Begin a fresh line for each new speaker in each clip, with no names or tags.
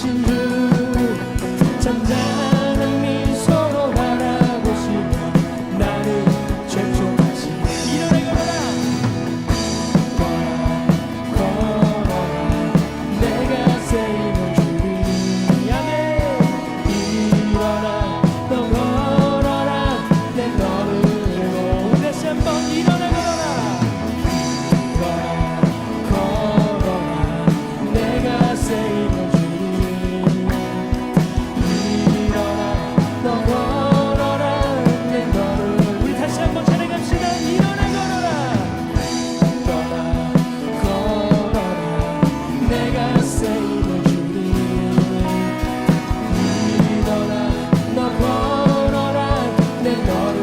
살아계신 주 잔잔한 미소로 바라보시며 나를 최촉하시네. 일어나 걸어라 내가 세이는 주리. 아멘. 일어나 너 걸어라 내 너를 우리 다시 한번 일어나 걸어라 내가 세이는 주리. 일어나 너 걸어라 내 너를 우리 다시 한번 찬양합시다. 일어나 걸어라 내가 세이는 주리. 일어나 너 걸어라 내 너를.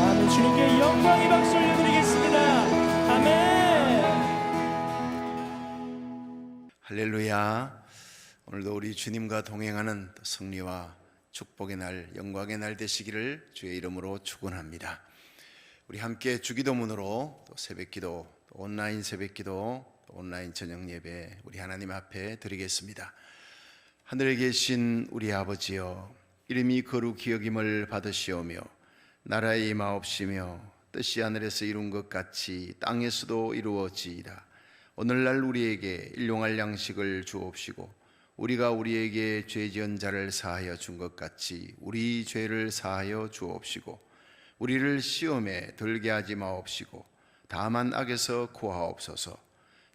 아멘. 주님께 영광의 박수 올려드리겠습니다. 아멘.
할렐루야. 오늘도 우리 주님과 동행하는 승리와 축복의 날, 영광의 날 되시기를 주의 이름으로 축원합니다. 우리 함께 주기도문으로 또 새벽기도, 또 온라인 새벽기도, 또 온라인 저녁 예배 우리 하나님 앞에 드리겠습니다. 하늘에 계신 우리 아버지여, 이름이 거룩히 여김을 받으시오며 나라의 임하옵시며 뜻이 하늘에서 이룬 것 같이 땅에서도 이루어지이다. 오늘날 우리에게 일용할 양식을 주옵시고 우리가 우리에게 죄 지은 자를 사하여 준 것 같이 우리 죄를 사하여 주옵시고 우리를 시험에 들게 하지 마옵시고 다만 악에서 구하옵소서.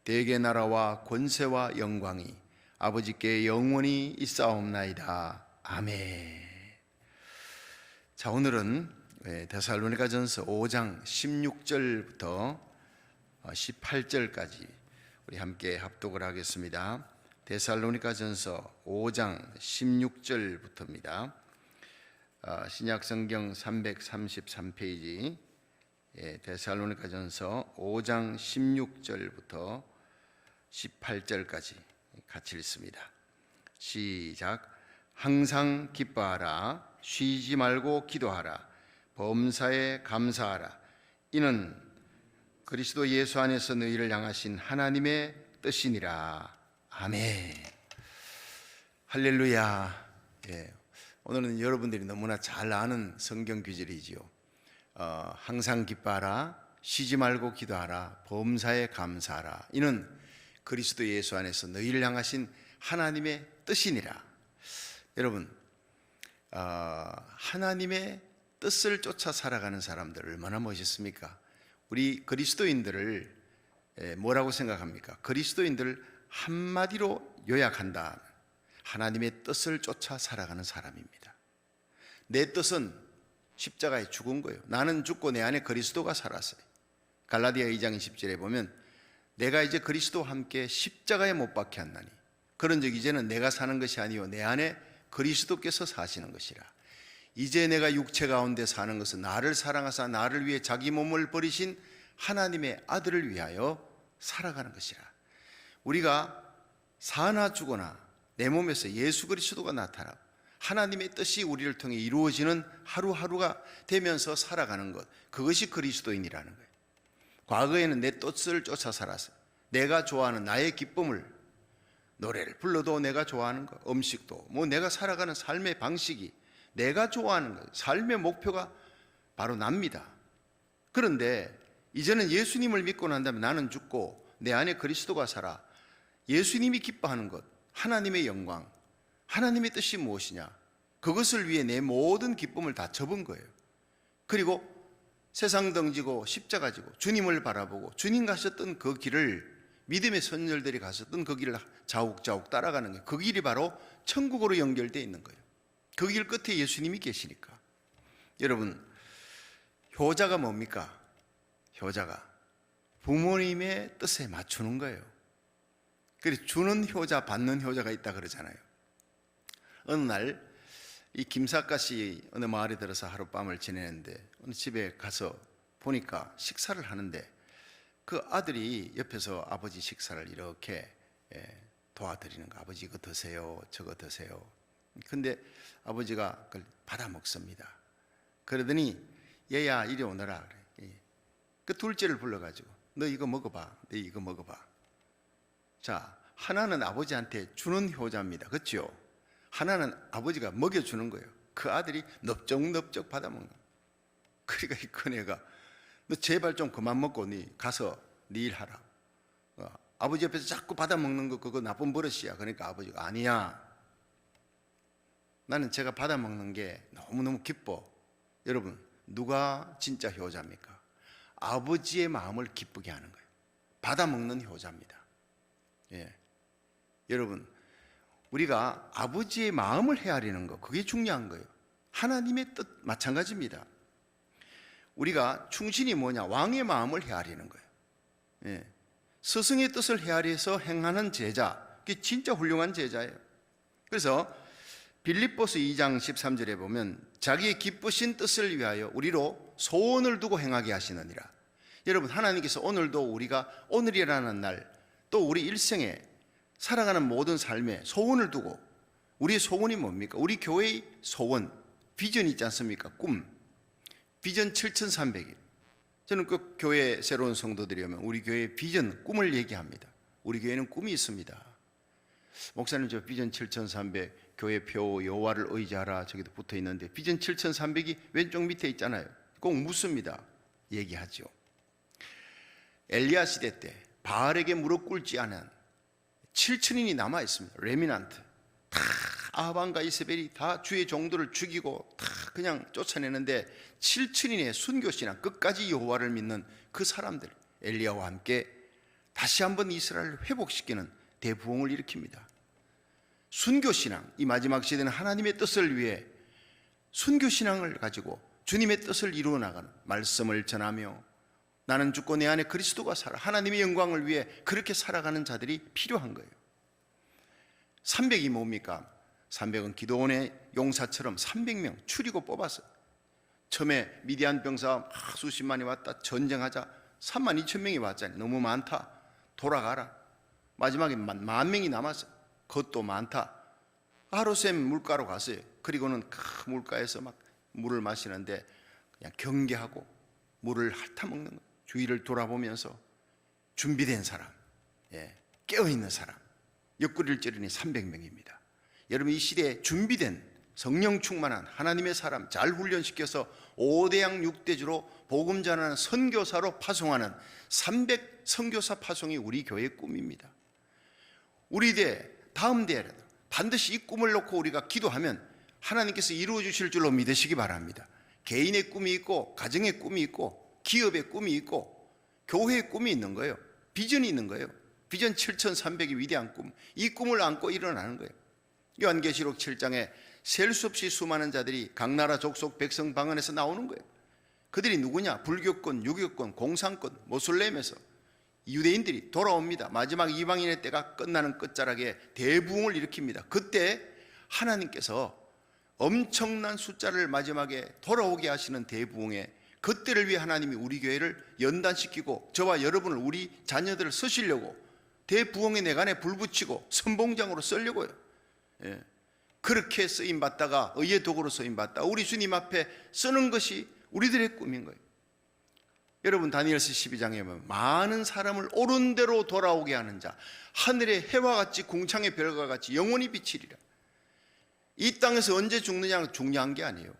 대개 나라와 권세와 영광이 아버지께 영원히 있사옵나이다. 아멘. 자, 오늘은 데살로니가전서 5장 16절부터 18절까지 우리 함께 합독을 하겠습니다. 데살로니가전서 5장 16절부터입니다. 신약성경 333페이지 데살로니가전서 5장 16절부터 18절까지 같이 읽습니다. 시작. 항상 기뻐하라. 쉬지 말고 기도하라. 범사에 감사하라. 이는 그리스도 예수 안에서 너희를 향하신 하나님의 뜻이니라. 아멘. 할렐루야. 오늘은 여러분들이 너무나 잘 아는 성경 구절이지요. 항상 기뻐하라. 쉬지 말고 기도하라. 범사에 감사하라. 이는 그리스도 예수 안에서 너희를 향하신 하나님의 뜻이니라. 여러분, 하나님의 뜻을 쫓아 살아가는 사람들 얼마나 멋있습니까? 우리 그리스도인들을 뭐라고 생각합니까? 그리스도인들을 한마디로 요약한다. 하나님의 뜻을 쫓아 살아가는 사람입니다. 내 뜻은 십자가에 죽은 거예요. 나는 죽고 내 안에 그리스도가 살았어요. 갈라디아 2장 20절에 보면 내가 이제 그리스도와 함께 십자가에 못 박혀 왔나니 그런즉 이제는 내가 사는 것이 아니요 내 안에 그리스도께서 사시는 것이라. 이제 내가 육체 가운데 사는 것은 나를 사랑하사 나를 위해 자기 몸을 버리신 하나님의 아들을 위하여 살아가는 것이라. 우리가 사나 죽거나 내 몸에서 예수 그리스도가 나타나고 하나님의 뜻이 우리를 통해 이루어지는 하루하루가 되면서 살아가는 것, 그것이 그리스도인이라는 거예요. 과거에는 내 뜻을 쫓아 살았어요. 내가 좋아하는 나의 기쁨을, 노래를 불러도 내가 좋아하는 것, 음식도 내가 살아가는 삶의 방식이 내가 좋아하는 것, 삶의 목표가 바로 납니다. 그런데 이제는 예수님을 믿고 난 다음에 나는 죽고 내 안에 그리스도가 살아. 예수님이 기뻐하는 것, 하나님의 영광, 하나님의 뜻이 무엇이냐, 그것을 위해 내 모든 기쁨을 다 접은 거예요. 그리고 세상 덩지고 십자가 지고 주님을 바라보고 주님 가셨던 그 길을, 믿음의 선열들이 가셨던 그 길을 자욱자욱 따라가는 거예요. 그 길이 바로 천국으로 연결되어 있는 거예요. 그 길 끝에 예수님이 계시니까. 여러분, 효자가 뭡니까? 효자가 부모님의 뜻에 맞추는 거예요. 그래서 주는 효자, 받는 효자가 있다 그러잖아요. 어느 날 이 김사가씨 어느 마을에 들어서 하룻밤을 지내는데 어느 집에 가서 보니까 식사를 하는데 그 아들이 옆에서 아버지 식사를 이렇게 도와드리는 거. 아버지 이거 드세요, 저거 드세요. 근데 아버지가 그걸 받아 먹습니다. 그러더니 얘야 이리 오너라 그래. 그 둘째를 불러가지고 너 이거 먹어봐, 너 이거 먹어봐. 자, 하나는 아버지한테 주는 효자입니다. 그렇죠? 하나는 아버지가 먹여주는 거예요. 그 아들이 넙적넙적 받아먹는 거예요. 그러니까 이 큰애가 너 제발 좀 그만 먹고 니 가서 네 일 하라. 아버지 옆에서 자꾸 받아먹는 거 그거 나쁜 버릇이야. 그러니까 아버지가 아니야. 나는 제가 받아먹는 게 너무너무 기뻐. 여러분, 누가 진짜 효자입니까? 아버지의 마음을 기쁘게 하는 거예요. 받아먹는 효자입니다. 예. 여러분, 우리가 아버지의 마음을 헤아리는 거, 그게 중요한 거예요. 하나님의 뜻 마찬가지입니다. 우리가 충신이 뭐냐? 왕의 마음을 헤아리는 거예요. 예. 스승의 뜻을 헤아려서 행하는 제자, 그게 진짜 훌륭한 제자예요. 그래서 빌립보서 2장 13절에 보면 자기의 기쁘신 뜻을 위하여 우리로 소원을 두고 행하게 하시느니라. 여러분, 하나님께서 오늘도 우리가 오늘이라는 날, 또 우리 일생에 살아가는 모든 삶에 소원을 두고, 우리의 소원이 뭡니까? 우리 교회의 소원, 비전 있지 않습니까? 꿈, 비전 7300일. 저는 그 교회 새로운 성도들이 오면 우리 교회의 비전, 꿈을 얘기합니다. 우리 교회는 꿈이 있습니다. 목사님, 저 비전 7300 교회표 여호와를 의지하라 저기도 붙어 있는데 비전 7300이 왼쪽 밑에 있잖아요. 꼭 묻습니다. 얘기하죠. 엘리야 시대 때 바알에게 무릎 꿇지 않은 7천인이 남아 있습니다. 레미난트. 다 아합과 이세벨이 다 주의 종들을 죽이고 다 그냥 쫓아내는데 7천인의 순교신앙, 끝까지 여호와를 믿는 그 사람들, 엘리야와 함께 다시 한번 이스라엘을 회복시키는 대부흥을 일으킵니다. 순교신앙, 이 마지막 시대는 하나님의 뜻을 위해 순교신앙을 가지고 주님의 뜻을 이루어 나가는, 말씀을 전하며 나는 죽고 내 안에 그리스도가 살아 하나님의 영광을 위해 그렇게 살아가는 자들이 필요한 거예요. 300이 뭡니까? 300은 기도원의 용사처럼 300명 추리고 뽑았어요. 처음에 미디안 병사 수십만이 왔다, 전쟁하자 3만 2천 명이 왔잖아요. 너무 많다, 돌아가라. 마지막에 10,000명이 남았어요. 그것도 많다. 하루샘 물가로 갔어요. 그리고는 그 물가에서 막 물을 마시는데 그냥 경계하고 물을 핥아먹는 거예요. 주위를 돌아보면서 준비된 사람, 깨어있는 사람, 옆구리를 찌르니 300명입니다. 여러분, 이 시대에 준비된 성령 충만한 하나님의 사람 잘 훈련시켜서 5대양 6대주로 복음 전하는 선교사로 파송하는 300 선교사 파송이 우리 교회의 꿈입니다. 우리 대 다음 대에라도 반드시 이 꿈을 놓고 우리가 기도하면 하나님께서 이루어 주실 줄로 믿으시기 바랍니다. 개인의 꿈이 있고, 가정의 꿈이 있고, 기업의 꿈이 있고, 교회의 꿈이 있는 거예요. 비전이 있는 거예요. 비전 7300의 위대한 꿈, 이 꿈을 안고 일어나는 거예요. 요한계시록 7장에 셀 수 없이 수많은 자들이 각 나라 족속 백성 방언에서 나오는 거예요. 그들이 누구냐? 불교권, 유교권, 공산권, 모슬렘에서 유대인들이 돌아옵니다. 마지막 이방인의 때가 끝나는 끝자락에 대부흥을 일으킵니다. 그때 하나님께서 엄청난 숫자를 마지막에 돌아오게 하시는 대부흥에, 그때를 위해 하나님이 우리 교회를 연단시키고 저와 여러분을, 우리 자녀들을 쓰시려고 대부흥의 내간에 불 붙이고 선봉장으로 쓰려고요. 그렇게 쓰임받다가 의의 도구로 쓰임받다 우리 주님 앞에 쓰는 것이 우리들의 꿈인 거예요. 여러분, 다니엘서 12장에 보면 많은 사람을 옳은 대로 돌아오게 하는 자, 하늘의 해와 같이 궁창의 별과 같이 영원히 비치리라. 이 땅에서 언제 죽느냐는 중요한 게 아니에요.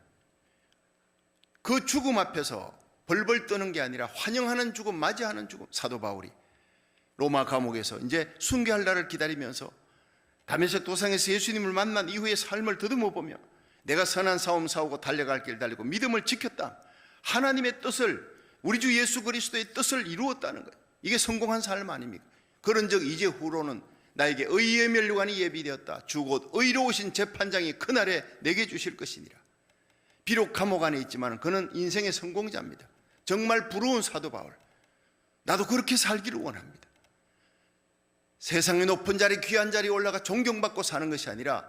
그 죽음 앞에서 벌벌 떠는 게 아니라 환영하는 죽음, 맞이하는 죽음. 사도 바울이 로마 감옥에서 이제 순교할 날을 기다리면서 다메섹 도상에서 예수님을 만난 이후의 삶을 더듬어 보며 내가 선한 싸움 싸우고 달려갈 길 달리고 믿음을 지켰다. 하나님의 뜻을, 우리 주 예수 그리스도의 뜻을 이루었다는 거예요. 이게 성공한 삶 아닙니까? 그런즉 이제 후로는 나에게 의의 면류관이 예비되었다. 주 곧 의로우신 재판장이 그날에 내게 주실 것이니라. 비록 감옥 안에 있지만 그는 인생의 성공자입니다. 정말 부러운 사도 바울. 나도 그렇게 살기를 원합니다. 세상의 높은 자리, 귀한 자리에 올라가 존경받고 사는 것이 아니라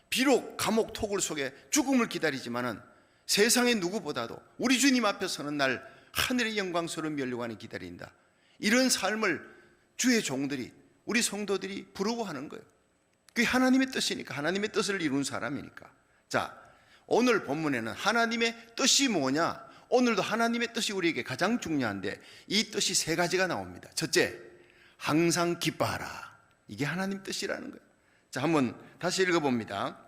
비록 감옥 토굴 속에 죽음을 기다리지만은 세상의 누구보다도 우리 주님 앞에 서는 날 하늘의 영광스러운 면류관이 기다린다. 이런 삶을 주의 종들이, 우리 성도들이 부러워하는 거예요. 그게 하나님의 뜻이니까, 하나님의 뜻을 이룬 사람이니까. 자, 오늘 본문에는 하나님의 뜻이 뭐냐? 오늘도 하나님의 뜻이 우리에게 가장 중요한데 이 뜻이 3가지가 나옵니다. 첫째, 항상 기뻐하라. 이게 하나님 뜻이라는 거예요. 자, 한번 다시 읽어봅니다.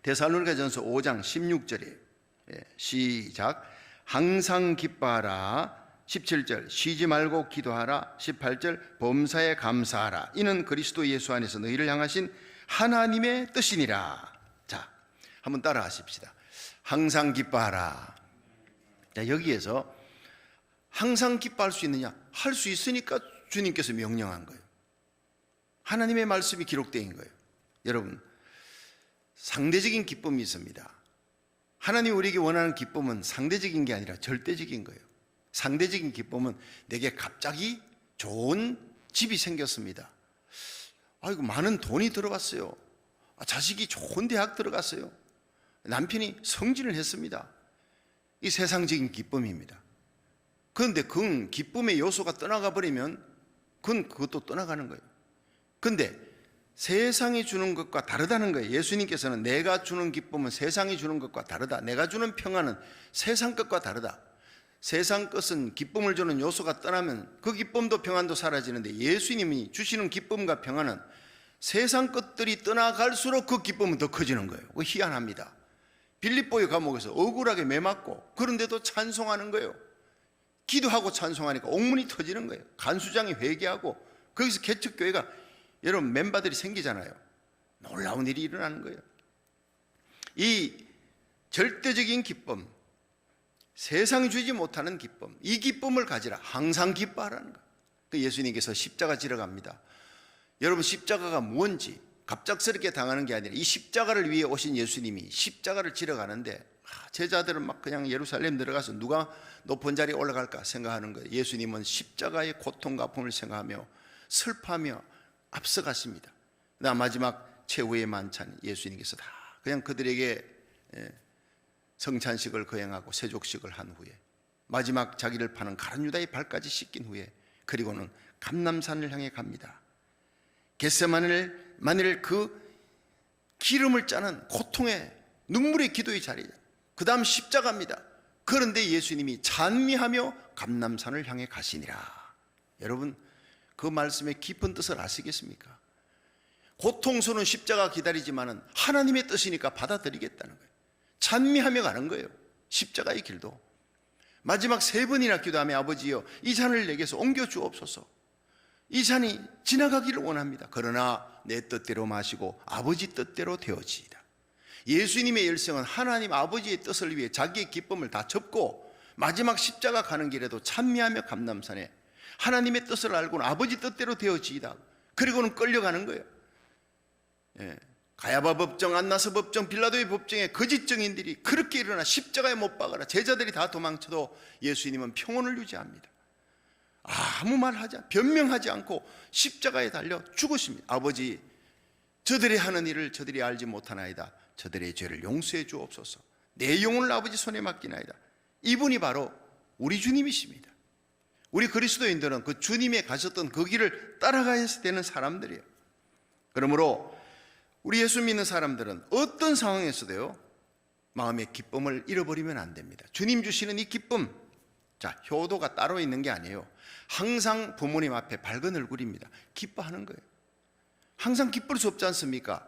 데살로니가전서 5장 16절에 시작. 항상 기뻐하라. 17절 쉬지 말고 기도하라. 18절 범사에 감사하라. 이는 그리스도 예수 안에서 너희를 향하신 하나님의 뜻이니라. 자, 한번 따라 하십시다. 항상 기뻐하라. 자, 여기에서 항상 기뻐할 수 있느냐? 할 수 있으니까 주님께서 명령한 거예요. 하나님의 말씀이 기록되어 있는 거예요. 여러분, 상대적인 기쁨이 있습니다. 하나님이 우리에게 원하는 기쁨은 상대적인 게 아니라 절대적인 거예요. 상대적인 기쁨은 내게 갑자기 좋은 집이 생겼습니다. 아이고, 많은 돈이 들어갔어요. 자식이 좋은 대학 들어갔어요. 남편이 승진을 했습니다. 이 세상적인 기쁨입니다. 그런데 그 기쁨의 요소가 떠나가 버리면 그것도 떠나가는 거예요. 그런데 세상이 주는 것과 다르다는 거예요. 예수님께서는 내가 주는 기쁨은 세상이 주는 것과 다르다. 내가 주는 평안은 세상 것과 다르다. 세상 것은 기쁨을 주는 요소가 떠나면 그 기쁨도 평안도 사라지는데 예수님이 주시는 기쁨과 평안은 세상 것들이 떠나갈수록 그 기쁨은 더 커지는 거예요. 그거 희한합니다. 빌립보의 감옥에서 억울하게 매맞고 그런데도 찬송하는 거예요. 기도하고 찬송하니까 옥문이 터지는 거예요. 간수장이 회개하고 거기서 개척교회가 여러분 멤버들이 생기잖아요. 놀라운 일이 일어나는 거예요. 이 절대적인 기쁨, 세상이 주지 못하는 기쁨, 이 기쁨을 가지라. 항상 기뻐하라는 거예요. 그 예수님께서 십자가 지러 갑니다. 여러분, 십자가가 뭔지 갑작스럽게 당하는 게 아니라 이 십자가를 위해 오신 예수님이 십자가를 지러 가는데 제자들은 막 그냥 예루살렘 들어가서 누가 높은 자리에 올라갈까 생각하는 거예요. 예수님은 십자가의 고통과 아픔을 생각하며 슬퍼하며 앞서갔습니다. 마지막 최후의 만찬 예수님께서 다 그냥 그들에게 성찬식을 거행하고 세족식을 한 후에 마지막 자기를 파는 가룟 유다의 발까지 씻긴 후에 그리고는 감람산을 향해 갑니다. 겟세마네를 그 기름을 짜는 고통의 눈물의 기도의 자리죠. 그 다음 십자가입니다. 그런데 예수님이 찬미하며 감람산을 향해 가시니라. 여러분, 그 말씀의 깊은 뜻을 아시겠습니까? 고통스러운 십자가 기다리지만은 하나님의 뜻이니까 받아들이겠다는 거예요. 찬미하며 가는 거예요. 십자가의 길도. 마지막 3번이나 기도하며 아버지여 이 잔을 내게서 옮겨 주옵소서. 이 잔이 지나가기를 원합니다. 그러나 내 뜻대로 마시고 아버지 뜻대로 되어지이다. 예수님의 일생은 하나님 아버지의 뜻을 위해 자기의 기쁨을 다 접고 마지막 십자가 가는 길에도 찬미하며 감람산에 하나님의 뜻을 알고는 아버지 뜻대로 되어지이다. 그리고는 끌려가는 거예요. 가야바 법정, 안나스 법정, 빌라도의 법정에 거짓 증인들이 그렇게 일어나 십자가에 못 박아라. 제자들이 다 도망쳐도 예수님은 평온을 유지합니다. 아무 말 하지 않고 변명하지 않고 십자가에 달려 죽으십니다. 아버지, 저들이 하는 일을 저들이 알지 못하나이다. 저들의 죄를 용서해 주옵소서. 내 영혼을 아버지 손에 맡기나이다. 이분이 바로 우리 주님이십니다. 우리 그리스도인들은 그 주님의 가셨던 그 길을 따라가야 되는 사람들이에요. 그러므로 우리 예수 믿는 사람들은 어떤 상황에서도요 마음의 기쁨을 잃어버리면 안 됩니다. 주님 주시는 이 기쁨, 자, 효도가 따로 있는 게 아니에요. 항상 부모님 앞에 밝은 얼굴입니다. 기뻐하는 거예요. 항상 기쁠 수 없지 않습니까?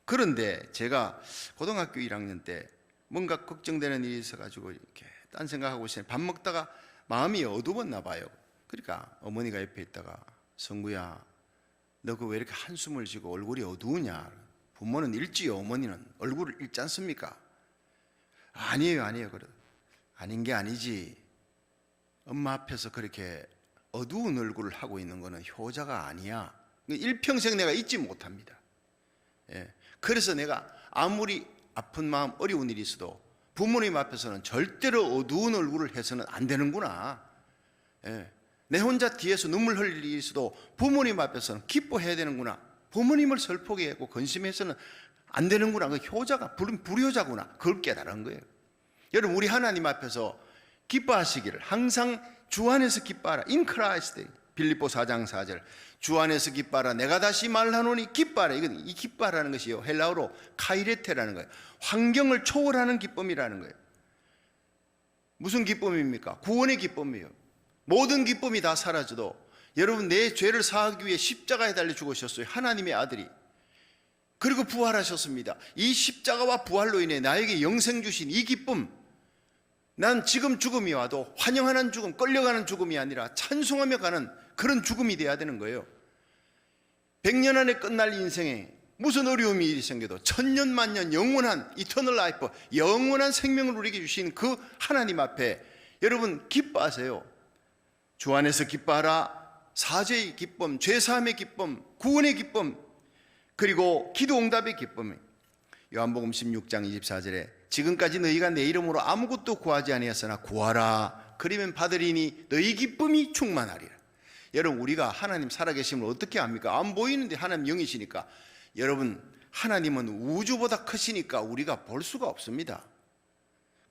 그런데 제가 고등학교 1학년 때 뭔가 걱정되는 일이 있어가지고 이렇게 딴 생각하고 있으니 밥 먹다가 마음이 어두웠나 봐요. 그러니까 어머니가 옆에 있다가 성구야, 너 그 왜 이렇게 한숨을 쉬고 얼굴이 어두우냐? 부모는 읽지요. 어머니는 얼굴을 읽지 않습니까? 아니에요. 그래. 아닌 게 아니지. 엄마 앞에서 그렇게 어두운 얼굴을 하고 있는 거는 효자가 아니야. 일평생 내가 잊지 못합니다. 그래서 내가 아무리 아픈 마음, 어려운 일이 있어도 부모님 앞에서는 절대로 어두운 얼굴을 해서는 안 되는구나. 내 혼자 뒤에서 눈물 흘릴 일이 있어도 부모님 앞에서는 기뻐해야 되는구나. 부모님을 슬프게 하고 근심해서는 안 되는구나. 그 효자가 불효자구나. 그걸 깨달은 거예요. 여러분, 우리 하나님 앞에서 기뻐하시기를 항상 주 안에서 기뻐하라. In Christ. 빌립보 4장 4절. 주 안에서 기뻐하라. 내가 다시 말하노니 기뻐하라. 이건 이 기뻐하라는 것이요, 헬라어로 카이레테라는 거예요. 환경을 초월하는 기쁨이라는 거예요. 무슨 기쁨입니까? 구원의 기쁨이에요. 모든 기쁨이 다 사라져도 여러분, 내 죄를 사하기 위해 십자가에 달려 죽으셨어요. 하나님의 아들이. 그리고 부활하셨습니다. 이 십자가와 부활로 인해 나에게 영생 주신 이 기쁨, 난 지금 죽음이 와도 환영하는 죽음, 끌려가는 죽음이 아니라 찬송하며 가는 그런 죽음이 돼야 되는 거예요. 100년 안에 끝날 인생에 무슨 어려움이 생겨도 천년 만년 영원한 이터널 라이프, 영원한 생명을 우리에게 주신 그 하나님 앞에 여러분 기뻐하세요. 주 안에서 기뻐하라. 사죄의 기쁨, 죄사함의 기쁨, 구원의 기쁨, 그리고 기도 응답의 기쁨. 요한복음 16장 24절에 지금까지 너희가 내 이름으로 아무것도 구하지 아니하였으나 구하라. 그러면 받으리니 너희 기쁨이 충만하리라. 여러분, 우리가 하나님 살아계심을 어떻게 합니까? 안 보이는데 하나님 영이시니까. 여러분, 하나님은 우주보다 크시니까 우리가 볼 수가 없습니다.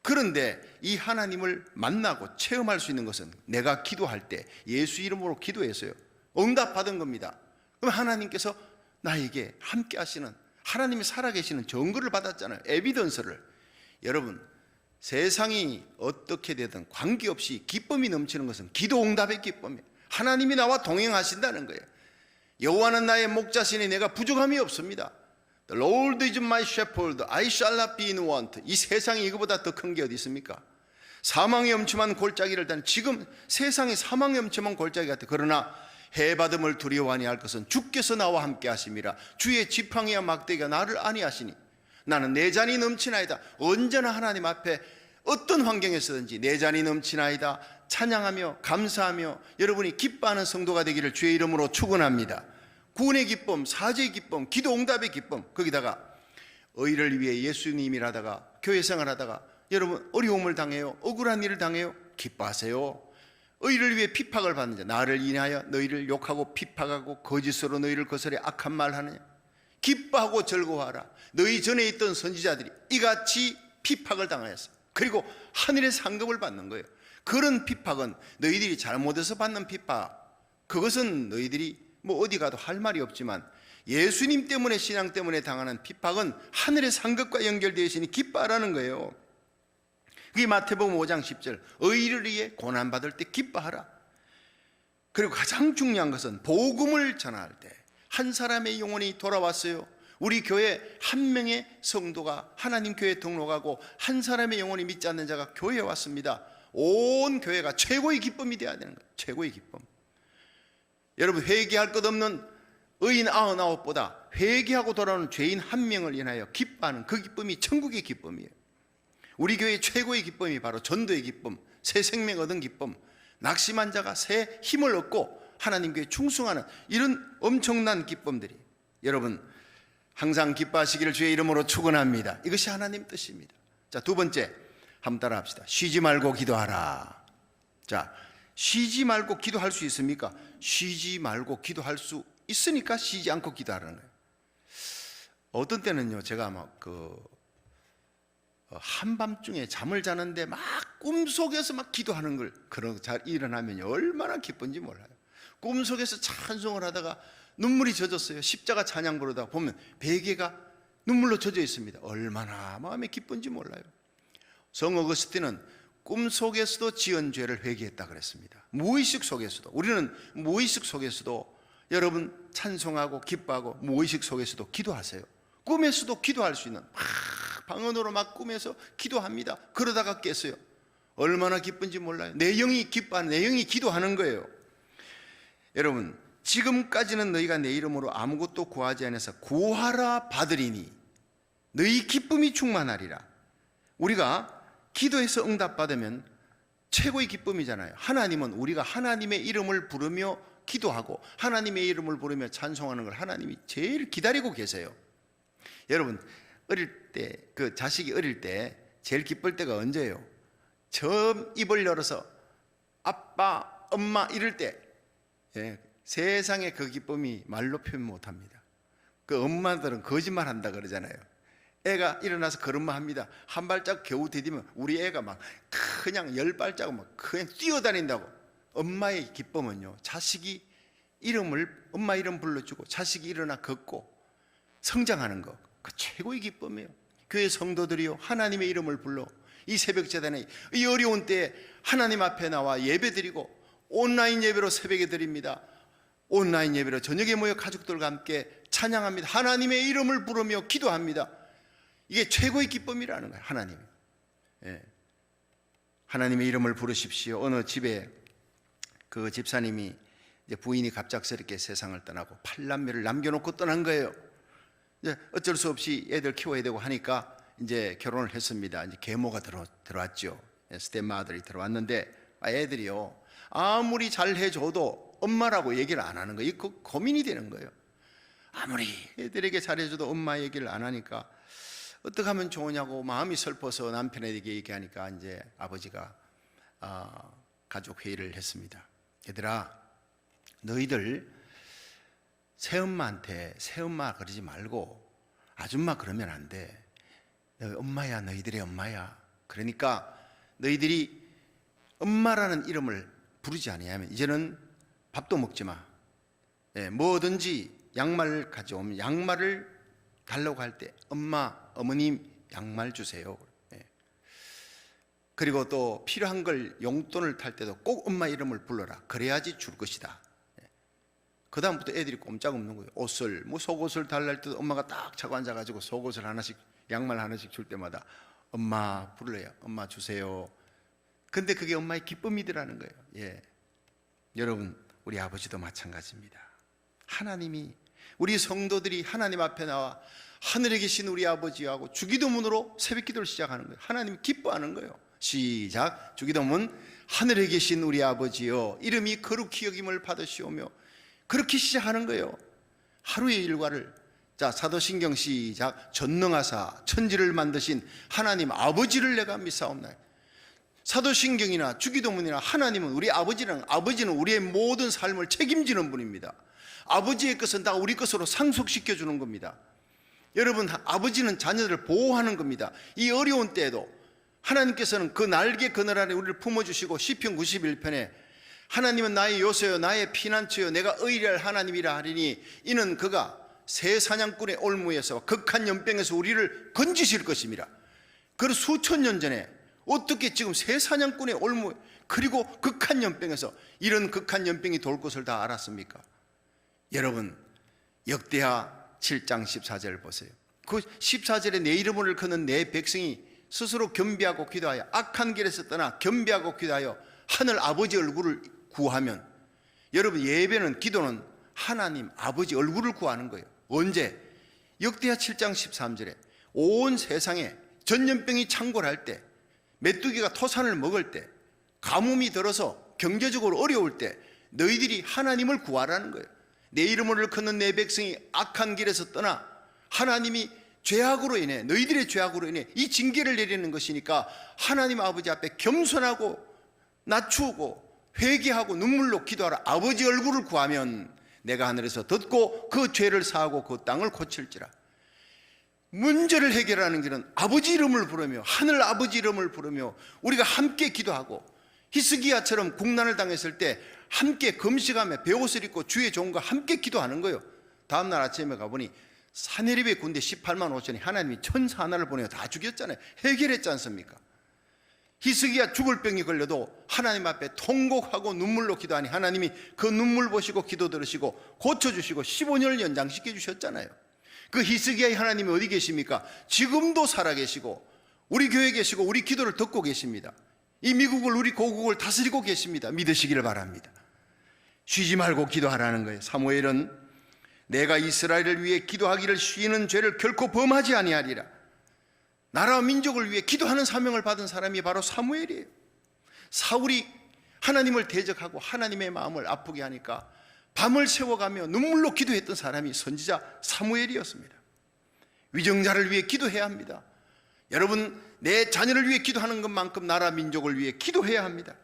그런데 이 하나님을 만나고 체험할 수 있는 것은 내가 기도할 때 예수 이름으로 기도했어요. 응답받은 겁니다. 그럼 하나님께서 나에게 함께 하시는, 하나님이 살아계시는 증거를 받았잖아요. 에비던스를. 여러분, 세상이 어떻게 되든 관계없이 기쁨이 넘치는 것은 기도 응답의 기쁨이에요. 하나님이 나와 동행하신다는 거예요. 여호와는 나의 목자시니 내가 부족함이 없습니다. The Lord is my shepherd, I shall not be in want. 이 세상에 이거보다 더 큰 게 어디 있습니까? 사망의 엄침한 골짜기를 단 지금 세상이 사망의 엄침한 골짜기 같아. 그러나 해받음을 두려워하니 할 것은 주께서 나와 함께 하심이라. 주의 지팡이와 막대기가 나를 안위하시니 나는 내 잔이 넘치나이다. 언제나 하나님 앞에 어떤 환경에서든지 내 잔이 넘치나이다 찬양하며 감사하며 여러분이 기뻐하는 성도가 되기를 주의 이름으로 축원합니다. 구원의 기쁨, 사죄의 기쁨, 기도 응답의 기쁨, 거기다가 의를 위해 예수님을 하다가 교회 생활하다가 여러분 어려움을 당해요. 억울한 일을 당해요. 기뻐하세요. 의를 위해 핍박을 받는 자, 나를 인하여 너희를 욕하고 핍박하고 거짓으로 너희를 거스려 악한 말 하느냐. 기뻐하고 즐거워하라. 너희 전에 있던 선지자들이 이같이 핍박을 당하였어. 그리고 하늘의 상급을 받는 거예요. 그런 핍박은 너희들이 잘못해서 받는 핍박, 그것은 너희들이 뭐 어디 가도 할 말이 없지만 예수님 때문에, 신앙 때문에 당하는 핍박은 하늘의 상급과 연결되어 있으니 기뻐하라는 거예요. 그게 마태복음 5장 10절, 의를 위해 고난받을 때 기뻐하라. 그리고 가장 중요한 것은 복음을 전할 때 한 사람의 영혼이 돌아왔어요. 우리 교회 한 명의 성도가 하나님 교회에 등록하고 한 사람의 영혼이 믿지 않는 자가 교회에 왔습니다. 온 교회가 최고의 기쁨이 되어야 되는 거예요. 최고의 기쁨. 여러분, 회개할 것 없는 의인 99보다 회개하고 돌아오는 죄인 한 명을 인하여 기뻐하는 그 기쁨이 천국의 기쁨이에요. 우리 교회의 최고의 기쁨이 바로 전도의 기쁨, 새 생명 얻은 기쁨, 낙심한 자가 새 힘을 얻고 하나님 교회에 충성하는 이런 엄청난 기쁨들이, 여러분 항상 기뻐하시기를 주의 이름으로 축원합니다. 이것이 하나님 뜻입니다. 자, 두 번째, 한번 따라 합시다. 쉬지 말고 기도하라. 자, 쉬지 말고 기도할 수 있습니까? 쉬지 말고 기도할 수 있으니까 쉬지 않고 기도하라는 거예요. 어떤 때는요, 제가 막 한밤중에 잠을 자는데 막 꿈속에서 막 기도하는 걸, 그런 잘 일어나면 얼마나 기쁜지 몰라요. 꿈속에서 찬송을 하다가 눈물이 젖었어요. 십자가 찬양 부르다 보면 베개가 눈물로 젖어 있습니다. 얼마나 마음이 기쁜지 몰라요. 성 어거스틴은 꿈속에서도 지은 죄를 회개했다 그랬습니다. 무의식 속에서도, 우리는 무의식 속에서도 여러분 찬송하고 기뻐하고 무의식 속에서도 기도하세요. 꿈에서도 기도할 수 있는, 막 방언으로 막 꿈에서 기도합니다. 그러다가 깼어요. 얼마나 기쁜지 몰라요. 내 영이 기뻐하는, 내 영이 기도하는 거예요. 여러분, 지금까지는 너희가 내 이름으로 아무것도 구하지 않아서 구하라 받으리니 너희 기쁨이 충만하리라. 우리가 기도해서 응답받으면 최고의 기쁨이잖아요. 하나님은 우리가 하나님의 이름을 부르며 기도하고 하나님의 이름을 부르며 찬송하는 걸 하나님이 제일 기다리고 계세요. 여러분, 어릴 때, 그 자식이 어릴 때 제일 기쁠 때가 언제예요? 처음 입을 열어서 아빠, 엄마 이럴 때, 세상에 그 기쁨이 말로 표현 못합니다. 그 엄마들은 거짓말 한다 그러잖아요. 애가 일어나서 걸음마 합니다. 한 발짝 겨우 디디면 우리 애가 막 그냥 10발짝 막 그냥 뛰어다닌다고. 엄마의 기쁨은요, 자식이 이름을, 엄마 이름 불러주고 자식이 일어나 걷고 성장하는 거, 그 최고의 기쁨이에요. 교회 성도들이요, 하나님의 이름을 불러 이 새벽 제단에 이 어려운 때에 하나님 앞에 나와 예배드리고 온라인 예배로 새벽에 드립니다. 온라인 예배로 저녁에 모여 가족들과 함께 찬양합니다. 하나님의 이름을 부르며 기도합니다. 이게 최고의 기쁨이라는 거예요. 하나님. 예. 하나님의 이름을 부르십시오. 어느 집에 그 집사님이 이제 부인이 갑작스럽게 세상을 떠나고 8남매를 남겨놓고 떠난 거예요. 이제 어쩔 수 없이 애들 키워야 되고 하니까 이제 결혼을 했습니다. 이제 계모가 들어왔죠. 스텝마들이 들어왔는데 애들이요, 아무리 잘 해줘도 엄마라고 얘기를 안 하는 거예요. 그 고민이 되는 거예요. 아무리 애들에게 잘해줘도 엄마 얘기를 안 하니까 어떻게 하면 좋으냐고 마음이 슬퍼서 남편에게 얘기하니까 이제 아버지가 가족 회의를 했습니다. 얘들아, 너희들 새엄마한테 새엄마 그러지 말고 아줌마 그러면 안 돼. 너희 엄마야, 너희들의 엄마야. 그러니까 너희들이 엄마라는 이름을 부르지 아니하면 이제는 밥도 먹지 마. 뭐든지 양말 가져오면 양말을 달라고 할 때 엄마, 어머님 양말 주세요. 그리고 또 필요한 걸 용돈을 탈 때도 꼭 엄마 이름을 불러라. 그래야지 줄 것이다. 그 다음부터 애들이 꼼짝없는 거예요. 옷을, 뭐 속옷을 달랄 때도 엄마가 딱 차고 앉아가지고 속옷을 하나씩, 양말 하나씩 줄 때마다 엄마 불러요. 엄마 주세요. 근데 그게 엄마의 기쁨이더라는 거예요. 예. 여러분, 우리 아버지도 마찬가지입니다. 하나님이, 우리 성도들이 하나님 앞에 나와 하늘에 계신 우리 아버지하고 주기도문으로 새벽 기도를 시작하는 거예요. 하나님이 기뻐하는 거예요. 시작. 주기도문. 하늘에 계신 우리 아버지여, 이름이 거룩히 여김을 받으시오며, 그렇게 시작하는 거예요. 하루의 일과를. 자, 사도신경 시작. 전능하사 천지를 만드신 하나님 아버지를 내가 믿사옵나이다. 사도신경이나 주기도문이나 하나님은 우리 아버지는 우리의 모든 삶을 책임지는 분입니다. 아버지의 것은 다 우리 것으로 상속시켜 주는 겁니다. 여러분, 아버지는 자녀들을 보호하는 겁니다. 이 어려운 때에도 하나님께서는 그 날개 그늘 아래 우리를 품어주시고, 시편 91편에 하나님은 나의 요새요 나의 피난처요 내가 의리할 하나님이라 하리니 이는 그가 새 사냥꾼의 올무에서 극한 연병에서 우리를 건지실 것입니다. 그 수천 년 전에 어떻게 지금 새 사냥꾼의 올무 그리고 극한 연병에서 이런 극한 연병이 돌 것을 다 알았습니까? 여러분, 역대하 7장 14절 보세요. 그 14절에 내 이름을 일컫는 내 백성이 스스로 겸비하고 기도하여 악한 길에서 떠나 겸비하고 기도하여 하늘 아버지 얼굴을 구하면, 여러분, 예배는, 기도는 하나님 아버지 얼굴을 구하는 거예요. 언제? 역대하 7장 13절에 온 세상에 전염병이 창궐할 때, 메뚜기가 토산을 먹을 때, 가뭄이 들어서 경제적으로 어려울 때 너희들이 하나님을 구하라는 거예요. 내 이름을 일컫는 내 백성이 악한 길에서 떠나, 하나님이 죄악으로 인해, 너희들의 죄악으로 인해 이 징계를 내리는 것이니까 하나님 아버지 앞에 겸손하고 낮추고 회개하고 눈물로 기도하라. 아버지 얼굴을 구하면 내가 하늘에서 듣고 그 죄를 사하고 그 땅을 고칠지라. 문제를 해결하는 길은 아버지 이름을 부르며, 하늘 아버지 이름을 부르며 우리가 함께 기도하고, 히스기야처럼 국난을 당했을 때 함께 금식하며 베옷을 입고 주의 종과 함께 기도하는 거예요. 다음날 아침에 가보니 사네립의 군대 18만 5천이 하나님이 천사 하나를 보내어 다 죽였잖아요. 해결했지 않습니까? 히스기야 죽을 병이 걸려도 하나님 앞에 통곡하고 눈물로 기도하니 하나님이 그 눈물 보시고 기도 들으시고 고쳐주시고 15년을 연장시켜 주셨잖아요. 그 히스기야의 하나님이 어디 계십니까? 지금도 살아계시고 우리 교회에 계시고 우리 기도를 듣고 계십니다. 이 미국을, 우리 고국을 다스리고 계십니다. 믿으시기를 바랍니다. 쉬지 말고 기도하라는 거예요. 사무엘은 내가 이스라엘을 위해 기도하기를 쉬는 죄를 결코 범하지 아니하리라. 나라와 민족을 위해 기도하는 사명을 받은 사람이 바로 사무엘이에요. 사울이 하나님을 대적하고 하나님의 마음을 아프게 하니까 밤을 새워가며 눈물로 기도했던 사람이 선지자 사무엘이었습니다. 위정자를 위해 기도해야 합니다. 여러분, 내 자녀를 위해 기도하는 것만큼 나라 민족을 위해 기도해야 합니다.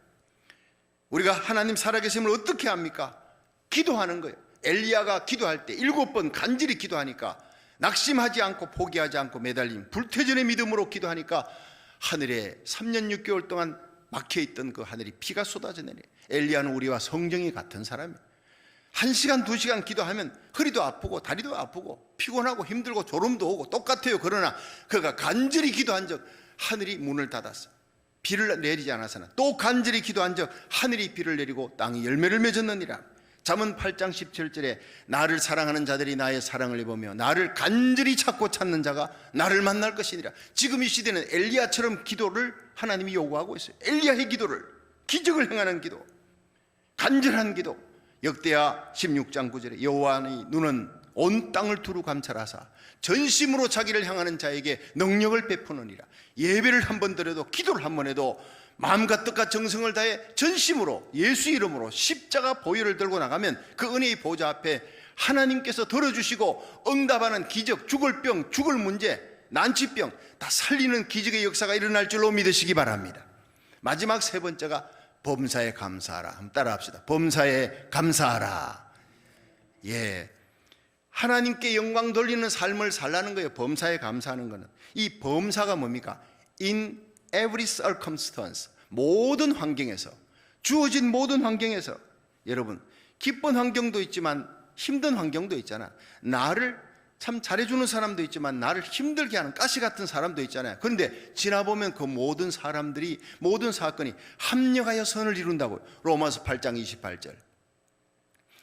우리가 하나님 살아계심을 어떻게 합니까? 기도하는 거예요. 엘리야가 기도할 때 7번 간절히 기도하니까, 낙심하지 않고 포기하지 않고 매달린 불태전의 믿음으로 기도하니까 하늘에 3년 6개월 동안 막혀있던 그 하늘이 비가 쏟아져 내려. 엘리야는 우리와 성정이 같은 사람이에요. 1시간 2시간 기도하면 허리도 아프고 다리도 아프고 피곤하고 힘들고 졸음도 오고 똑같아요. 그러나 그가 간절히 기도한 적 하늘이 문을 닫았어. 비를 내리지 않아서는 또 간절히 기도한 적 하늘이 비를 내리고 땅이 열매를 맺었느니라. 잠언 8장 17절에 나를 사랑하는 자들이 나의 사랑을 입으며 나를 간절히 찾고 찾는 자가 나를 만날 것이니라. 지금 이 시대는 엘리야처럼 기도를 하나님이 요구하고 있어요. 엘리야의 기도를, 기적을 행하는 기도, 간절한 기도. 역대하 16장 9절에 여호와의 눈은 온 땅을 두루 감찰하사 전심으로 자기를 향하는 자에게 능력을 베푸느니라. 예배를 한 번 드려도, 기도를 한 번 해도 마음과 뜻과 정성을 다해 전심으로 예수 이름으로 십자가 보혈을 들고 나가면 그 은혜의 보좌 앞에 하나님께서 들어주시고 응답하는 기적, 죽을 병, 죽을 문제, 난치병 다 살리는 기적의 역사가 일어날 줄로 믿으시기 바랍니다. 마지막 세 번째가 범사에 감사하라. 한번 따라합시다. 범사에 감사하라. 예, 하나님께 영광 돌리는 삶을 살라는 거예요. 범사에 감사하는 거는. 이 범사가 뭡니까? In every circumstance, 모든 환경에서, 주어진 모든 환경에서. 여러분, 기쁜 환경도 있지만 힘든 환경도 있잖아. 나를 참 잘해주는 사람도 있지만 나를 힘들게 하는 가시 같은 사람도 있잖아요. 그런데 지나보면 그 모든 사람들이, 모든 사건이 합력하여 선을 이룬다고요. 로마서 8장 28절.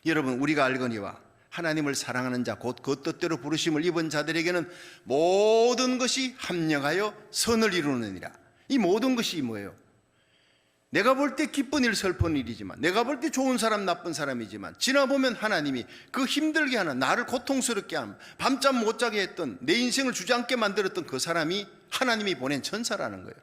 여러분, 우리가 알거니와 하나님을 사랑하는 자, 곧 그 뜻대로 부르심을 입은 자들에게는 모든 것이 합력하여 선을 이루느니라. 이 모든 것이 뭐예요? 내가 볼 때 기쁜 일, 슬픈 일이지만, 내가 볼 때 좋은 사람, 나쁜 사람이지만, 지나보면 하나님이 그 힘들게 하는, 나를 고통스럽게 하는, 밤잠 못 자게 했던, 내 인생을 주저앉게 만들었던 그 사람이 하나님이 보낸 천사라는 거예요.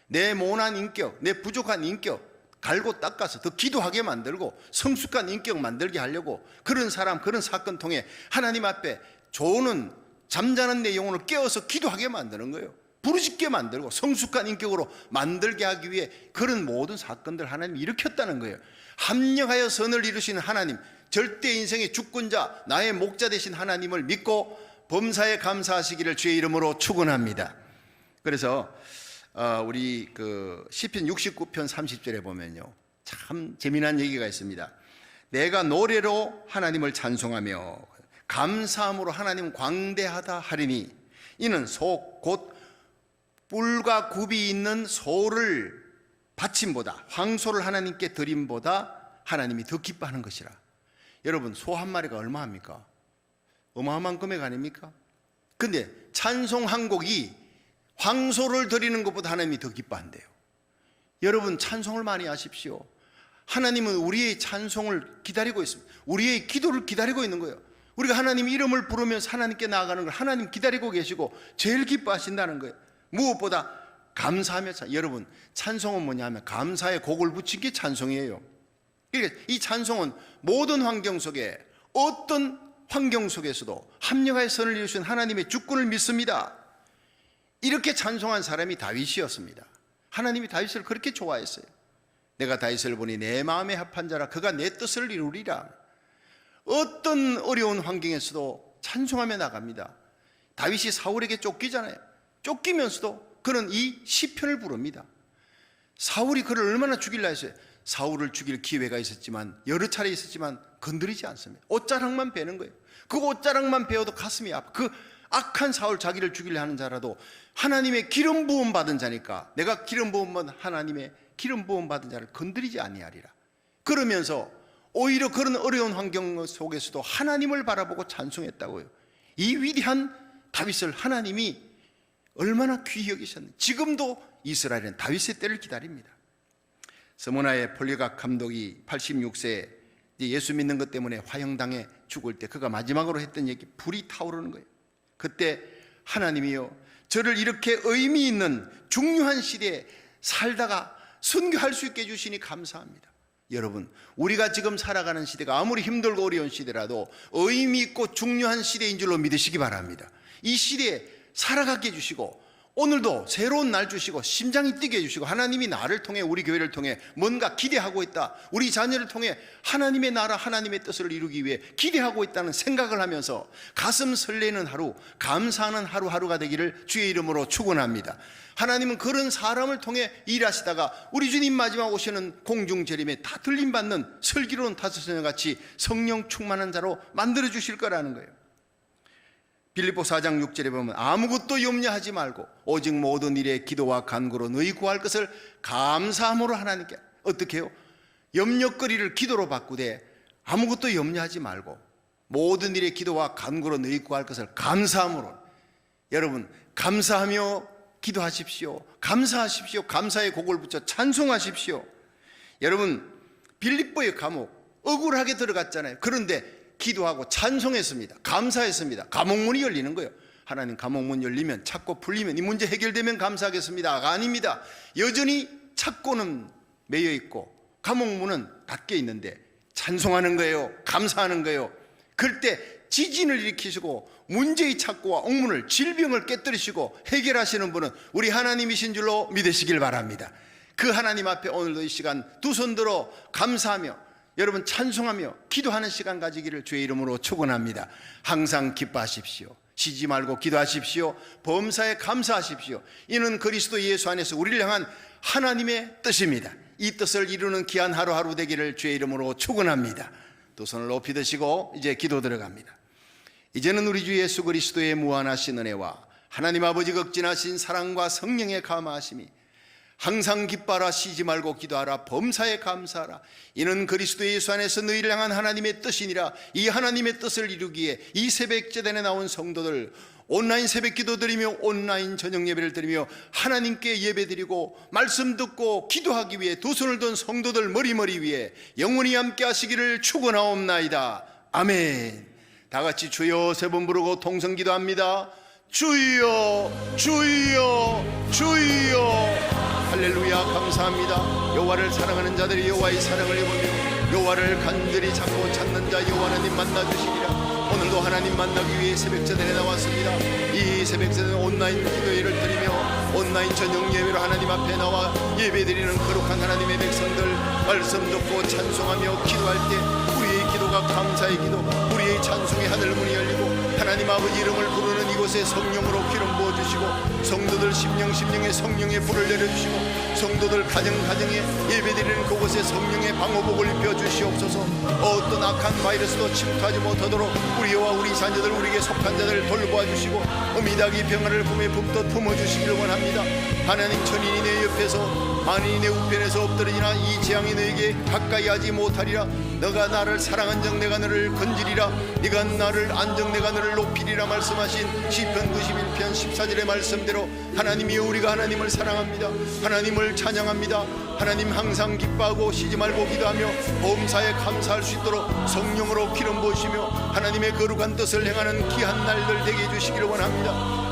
내 모난 인격, 내 부족한 인격 갈고 닦아서 더 기도하게 만들고 성숙한 인격 만들게 하려고 그런 사람, 그런 사건 통해 하나님 앞에 조는 잠자는 내 영혼을 깨워서 기도하게 만드는 거예요. 부르짖게 만들고 성숙한 인격으로 만들게 하기 위해 그런 모든 사건들 하나님이 일으켰다는 거예요. 합력하여 선을 이루시는 하나님, 절대 인생의 주권자, 나의 목자 되신 하나님을 믿고 범사에 감사하시기를 주의 이름으로 축원합니다. 그래서 우리 그 시편 69편 30절에 보면요, 참 재미난 얘기가 있습니다. 내가 노래로 하나님을 찬송하며 감사함으로 하나님 광대하다 하리니 이는 소 곧 뿔과 굽이 있는 소를 바침보다, 황소를 하나님께 드림보다 하나님이 더 기뻐하는 것이라. 여러분, 소 한 마리가 얼마합니까? 어마어마한 금액 아닙니까? 근데 찬송 한 곡이 황소를 드리는 것보다 하나님이 더 기뻐한대요. 여러분, 찬송을 많이 하십시오. 하나님은 우리의 찬송을 기다리고 있습니다. 우리의 기도를 기다리고 있는 거예요. 우리가 하나님 이름을 부르면서 하나님께 나아가는 걸 하나님 기다리고 계시고 제일 기뻐하신다는 거예요. 무엇보다 감사하며 여러분, 찬송은 뭐냐면 감사의 곡을 붙인 게 찬송이에요. 그러니까 이 찬송은 모든 환경 속에, 어떤 환경 속에서도 합력하여 선을 이루신 하나님의 주권을 믿습니다. 이렇게 찬송한 사람이 다윗이었습니다. 하나님이 다윗을 그렇게 좋아했어요. 내가 다윗을 보니 내 마음에 합한 자라, 그가 내 뜻을 이루리라. 어떤 어려운 환경에서도 찬송하며 나갑니다. 다윗이 사울에게 쫓기잖아요. 쫓기면서도 그는 이 시편을 부릅니다. 사울이 그를 얼마나 죽이려 했어요. 사울을 죽일 기회가 있었지만, 여러 차례 있었지만 건드리지 않습니다. 옷자락만 베는 거예요. 그 옷자락만 베어도 가슴이 아파. 그 악한 사울, 자기를 죽이려 하는 자라도 하나님의 기름 부음 받은 자니까, 내가 기름 부음 받은 하나님의 기름 부음 받은 자를 건드리지 아니하리라. 그러면서 오히려 그런 어려운 환경 속에서도 하나님을 바라보고 찬송했다고요. 이 위대한 다윗을 하나님이 얼마나 귀히 여기셨는지. 지금도 이스라엘은 다윗의 때를 기다립니다. 스모나의 폴리각 감독이 86세에 예수 믿는 것 때문에 화형당해 죽을 때 그가 마지막으로 했던 얘기, 불이 타오르는 거예요. 그때 하나님이요, 저를 이렇게 의미 있는 중요한 시대에 살다가 선교할 수 있게 해주시니 감사합니다. 여러분, 우리가 지금 살아가는 시대가 아무리 힘들고 어려운 시대라도 의미 있고 중요한 시대인 줄로 믿으시기 바랍니다. 이 시대에 살아가게 해주시고, 오늘도 새로운 날 주시고 심장이 뛰게 해주시고, 하나님이 나를 통해, 우리 교회를 통해 뭔가 기대하고 있다, 우리 자녀를 통해 하나님의 나라, 하나님의 뜻을 이루기 위해 기대하고 있다는 생각을 하면서 가슴 설레는 하루, 감사하는 하루하루가 되기를 주의 이름으로 축원합니다. 하나님은 그런 사람을 통해 일하시다가 우리 주님 마지막 오시는 공중재림에 다 들림받는 슬기로운 다섯소녀같이 성령 충만한 자로 만들어 주실 거라는 거예요. 빌립보 4장 6절에 보면 아무것도 염려하지 말고 오직 모든 일에 기도와 간구로 너희 구할 것을 감사함으로 하나님께, 어떻게 해요? 염려거리를 기도로 바꾸되 아무것도 염려하지 말고 모든 일에 기도와 간구로 너희 구할 것을 감사함으로. 여러분, 감사하며 기도하십시오. 감사하십시오. 감사의 곡을 붙여 찬송하십시오. 여러분, 빌립보의 감옥 억울하게 들어갔잖아요. 그런데 기도하고 찬송했습니다. 감사했습니다. 감옥문이 열리는 거예요. 하나님, 감옥문 열리면, 찾고 풀리면, 이 문제 해결되면 감사하겠습니다. 아닙니다. 여전히 찾고는 매여 있고 감옥문은 닫혀 있는데 찬송하는 거예요. 감사하는 거예요. 그럴 때 지진을 일으키시고 문제의 찾고와 옥문을, 질병을 깨뜨리시고 해결하시는 분은 우리 하나님이신 줄로 믿으시길 바랍니다. 그 하나님 앞에 오늘도 이 시간 두 손 들어 감사하며 여러분 찬송하며 기도하는 시간 가지기를 주의 이름으로 축원합니다. 항상 기뻐하십시오. 쉬지 말고 기도하십시오. 범사에 감사하십시오. 이는 그리스도 예수 안에서 우리를 향한 하나님의 뜻입니다. 이 뜻을 이루는 귀한 하루하루 되기를 주의 이름으로 축원합니다. 두 손을 높이 드시고 이제 기도 들어갑니다. 이제는 우리 주 예수 그리스도의 무한하신 은혜와 하나님 아버지 극진하신 사랑과 성령의 감화하심이 항상 기뻐하라, 쉬지 말고 기도하라, 범사에 감사하라. 이는 그리스도 예수 안에서 너희를 향한 하나님의 뜻이니라. 이 하나님의 뜻을 이루기에 이 새벽 제단에 나온 성도들 온라인 새벽 기도 드리며 온라인 저녁 예배를 드리며 하나님께 예배 드리고 말씀 듣고 기도하기 위해 두 손을 든 성도들 머리 위에 영원히 함께 하시기를 축원하옵나이다. 아멘. 다 같이 주여 세 번 부르고 통성 기도합니다. 주여, 주여, 주여. 할렐루야. 감사합니다. 여호와를 사랑하는 자들이 여호와의 사랑을 입으며 여호와를 간절히 찾고 찾는 자 여호와 하나님 만나주시리라. 오늘도 하나님 만나기 위해 새벽제단에 나왔습니다. 이 새벽제단은 온라인 기도회를 드리며 온라인 저녁 예배로 하나님 앞에 나와 예배드리는 거룩한 하나님의 백성들 말씀 듣고 찬송하며 기도할 때 우리의 기도가 감사의 기도, 우리의 찬송의 하늘문이 열리고 하나님 아버지 이름을 부르는 이곳에 성령으로 기름 부어주시고 성도들 심령에 성령의 불을 내려주시고 성도들 가정에 예배드리는 그곳에 성령의 방호복을 입혀주시옵소서. 어떤 악한 바이러스도 침투하지 못하도록 우리와 우리 자녀들, 우리에게 속한 자들을 돌보아주시고 어미닭이 평화를 품에 붓듯 품어주시기를 원합니다. 하나님, 천인이 내 옆에서 만인이 내 우편에서 엎드리나 이 재앙이 너에게 가까이 하지 못하리라. 너가 나를 사랑한 적 내가 너를 건지리라. 네가 나를 안정 내가 너를 높이리라 말씀하신 시편 91편 14절의 말씀대로 하나님이여, 우리가 하나님을 사랑합니다. 하나님을 찬양합니다. 하나님 항상 기뻐하고 쉬지 말고 기도하며 범사에 감사할 수 있도록 성령으로 기름 부으시며 하나님의 거룩한 뜻을 행하는 귀한 날들 되게 해주시기를 원합니다.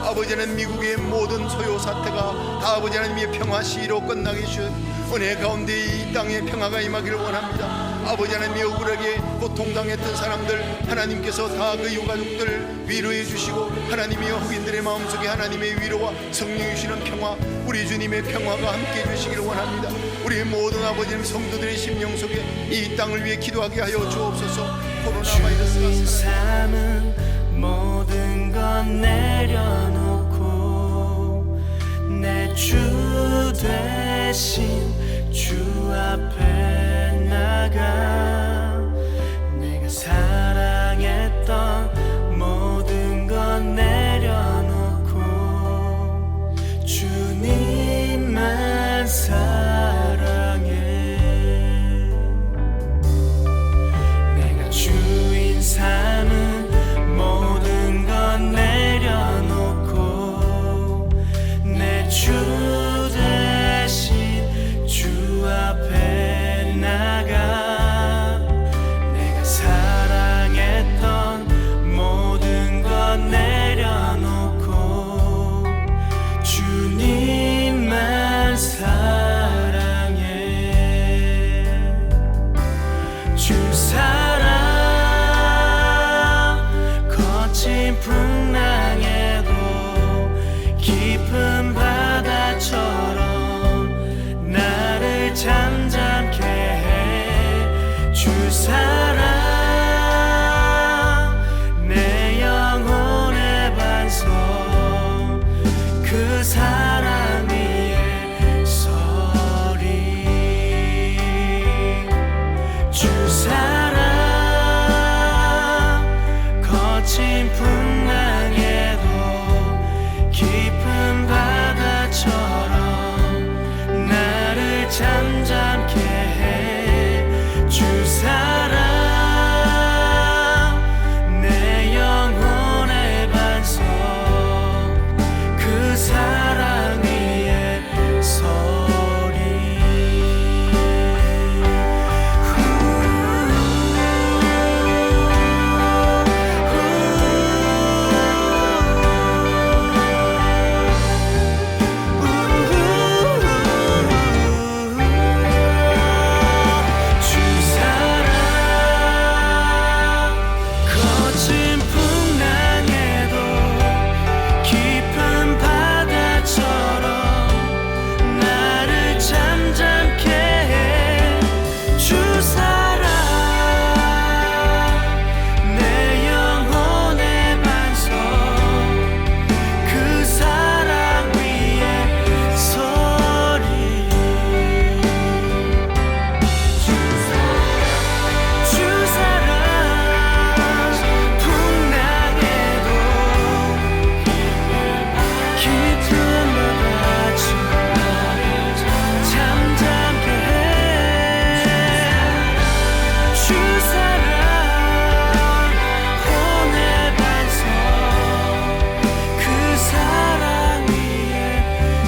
아버지는 미국의 모든 소요 사태가 다 아버지 하나님의 평화 시로 끝나게 주신 은혜 가운데 이 땅에 평화가 임하기를 원합니다. 아버지 하나님의 억울하게 고통당했던 사람들 하나님께서 다 그 유가족들 위로해 주시고 하나님이여 흑인들의 마음속에 하나님의 위로와 성령이 주시는 평화, 우리 주님의 평화가 함께 해 주시기를 원합니다. 우리 모든 아버지님 성도들의 심령 속에 이 땅을 위해 기도하게 하여 주옵소서. 코로나 바이러스가
삶은 모든 건 내려놓고 내 주 대신 주 앞에 나가 내가 사랑했던 모든 건 내려놓고 주님만 사랑해. 내가 주인 삶은 모든 건 내려놓고 내 주 대신 주 앞에 나가 내가 사랑했던 모든 건 내려놓고 주님만 사랑해. 주 사랑 거친 풍랑에도 깊은 바다처럼 나를 잠잠케 해. 주 사랑 내 영혼의 반석 그 사랑 위에 서리. 주 사랑 거친 풍랑에도 깊은 바다처럼 나를 잠잠케 해. 주 사랑 깊은 나같이 잠잠케 해주 사랑 혼의 반석 그 사랑 위에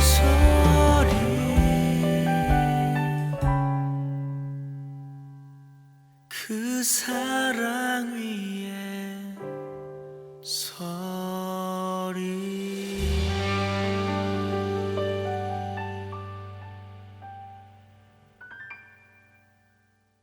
서리 그 사랑 위에 서